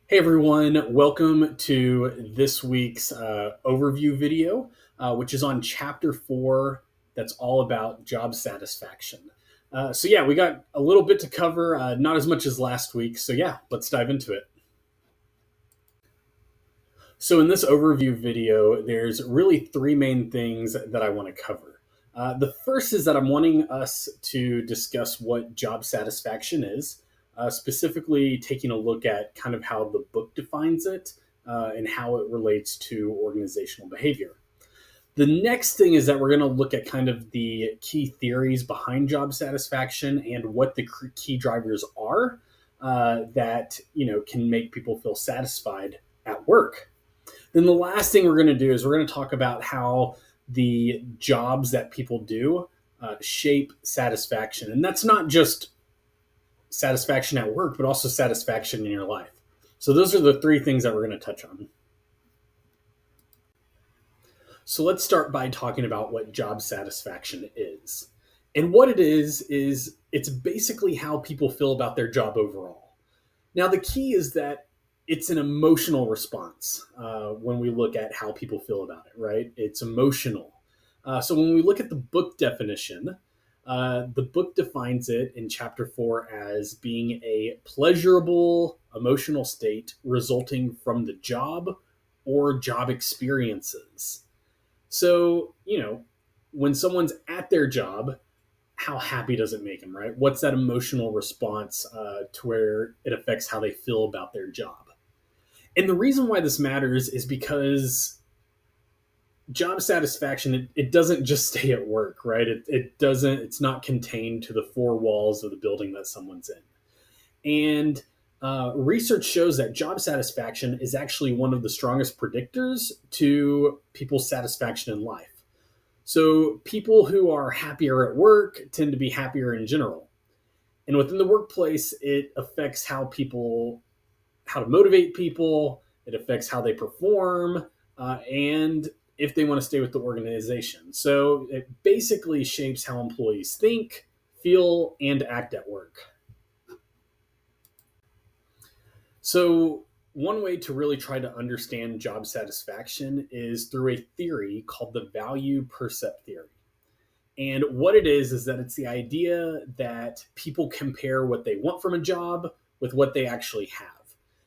Hey everyone, welcome to this week's overview video, which is on chapter 4 that's all about job satisfaction. So, we got a little bit to cover, not as much as last week. So, let's dive into it. So, in this overview video, there's really three main things that I want to cover. The first is that I'm wanting us to discuss what job satisfaction is, specifically taking a look at kind of how the book defines it and how it relates to organizational behavior. The next thing is that we're going to look at kind of the key theories behind job satisfaction and what the key drivers are that can make people feel satisfied at work. Then the last thing we're going to do is we're going to talk about how the jobs that people do shape satisfaction. And that's not just satisfaction at work, but also satisfaction in your life. So those are the three things that we're going to touch on. So let's start by talking about what job satisfaction is. And what it is it's basically how people feel about their job overall. Now, the key is that it's an emotional response when we look at how people feel about it, right? It's emotional. So when we look at the book definition, the book defines it in chapter 4 as being a pleasurable emotional state resulting from the job or job experiences. So, when someone's at their job, how happy does it make them, right? What's that emotional response to where it affects how they feel about their job? And the reason why this matters is because job satisfaction, it doesn't just stay at work, right? It's not contained to the four walls of the building that someone's in. And research shows that job satisfaction is actually one of the strongest predictors to people's satisfaction in life. So people who are happier at work tend to be happier in general. And within the workplace, it affects how to motivate people, it affects how they perform, and if they want to stay with the organization. So it basically shapes how employees think, feel, and act at work. So, one way to really try to understand job satisfaction is through a theory called the value percept theory. And what it is that it's the idea that people compare what they want from a job with what they actually have.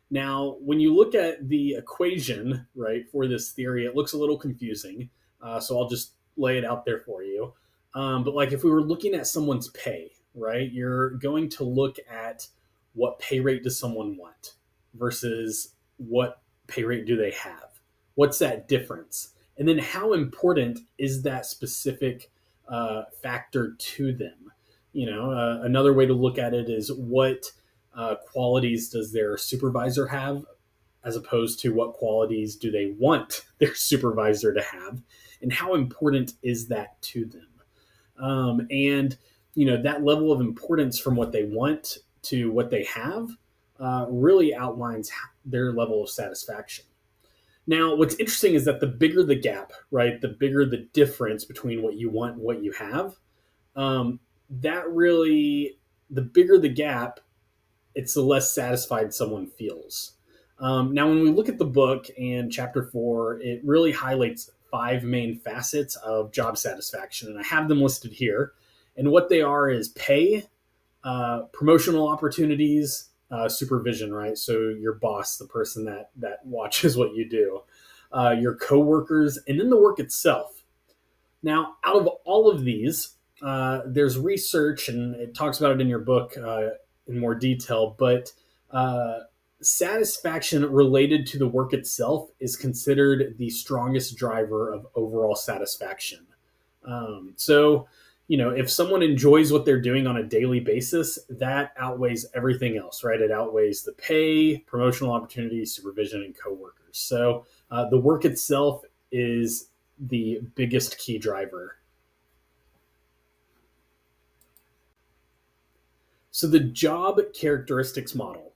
Now, when you look at the equation, right, for this theory, it looks a little confusing. So I'll just lay it out there for you. But like if we were looking at someone's pay, right, you're going to look at what pay rate does someone want versus what pay rate do they have? What's that difference? And then how important is that specific factor to them? Another way to look at it is what qualities does their supervisor have as opposed to what qualities do they want their supervisor to have, and how important is that to them? And that level of importance from what they want to what they have really outlines their level of satisfaction. Now, what's interesting is that the bigger the gap, right, the bigger the difference between what you want and what you have, that really, the bigger the gap, it's the less satisfied someone feels. Now, when we look at the book and chapter 4, it really highlights 5 main facets of job satisfaction, and I have them listed here. And what they are is pay, promotional opportunities, supervision, right? So your boss, the person that watches what you do, your coworkers, and then the work itself. Now, out of all of these, there's research, and it talks about it in your book in more detail, but satisfaction related to the work itself is considered the strongest driver of overall satisfaction. So, if someone enjoys what they're doing on a daily basis, that outweighs everything else, right? It outweighs the pay, promotional opportunities, supervision, and coworkers. So the work itself is the biggest key driver. So the job characteristics model,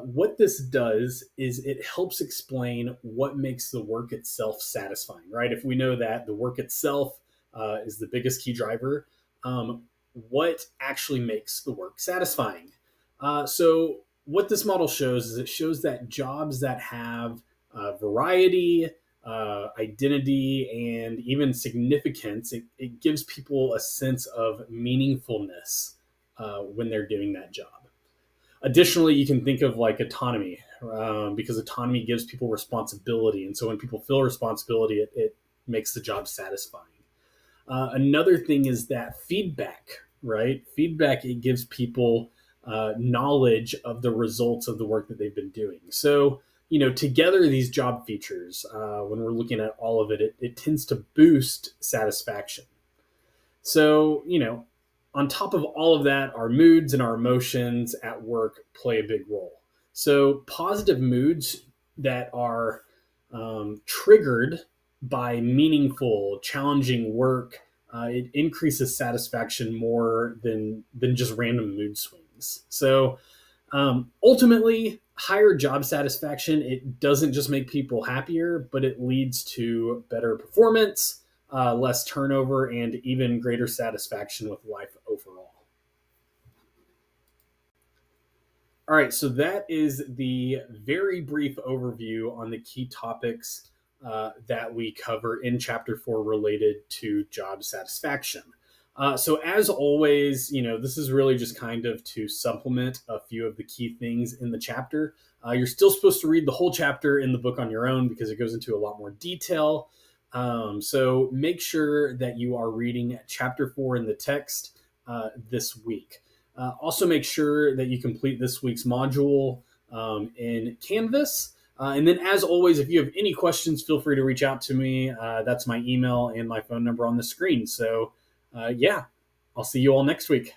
what this does is it helps explain what makes the work itself satisfying, right? If we know that the work itself is the biggest key driver, what actually makes the work satisfying? So what this model shows is it shows that jobs that have variety, identity, and even significance, it gives people a sense of meaningfulness when they're doing that job. Additionally, you can think of like autonomy, because autonomy gives people responsibility. And so when people feel responsibility, it makes the job satisfying. Another thing is that feedback, right? Feedback, it gives people knowledge of the results of the work that they've been doing. So, together these job features, when we're looking at all of it, it tends to boost satisfaction. So, on top of all of that, our moods and our emotions at work play a big role. So, positive moods that are triggered by meaningful, challenging work, it increases satisfaction more than just random mood swings. So, ultimately, higher job satisfaction, it doesn't just make people happier, but it leads to better performance, less turnover, and even greater satisfaction with life overall. All right, so that is the very brief overview on the key topics that we cover in Chapter 4 related to job satisfaction. So, as always, this is really just kind of to supplement a few of the key things in the chapter. You're still supposed to read the whole chapter in the book on your own because it goes into a lot more detail. So, make sure that you are reading Chapter 4 in the text this week. Also, make sure that you complete this week's module in Canvas. And then, as always, if you have any questions, feel free to reach out to me. That's my email and my phone number on the screen. So, yeah, I'll see you all next week.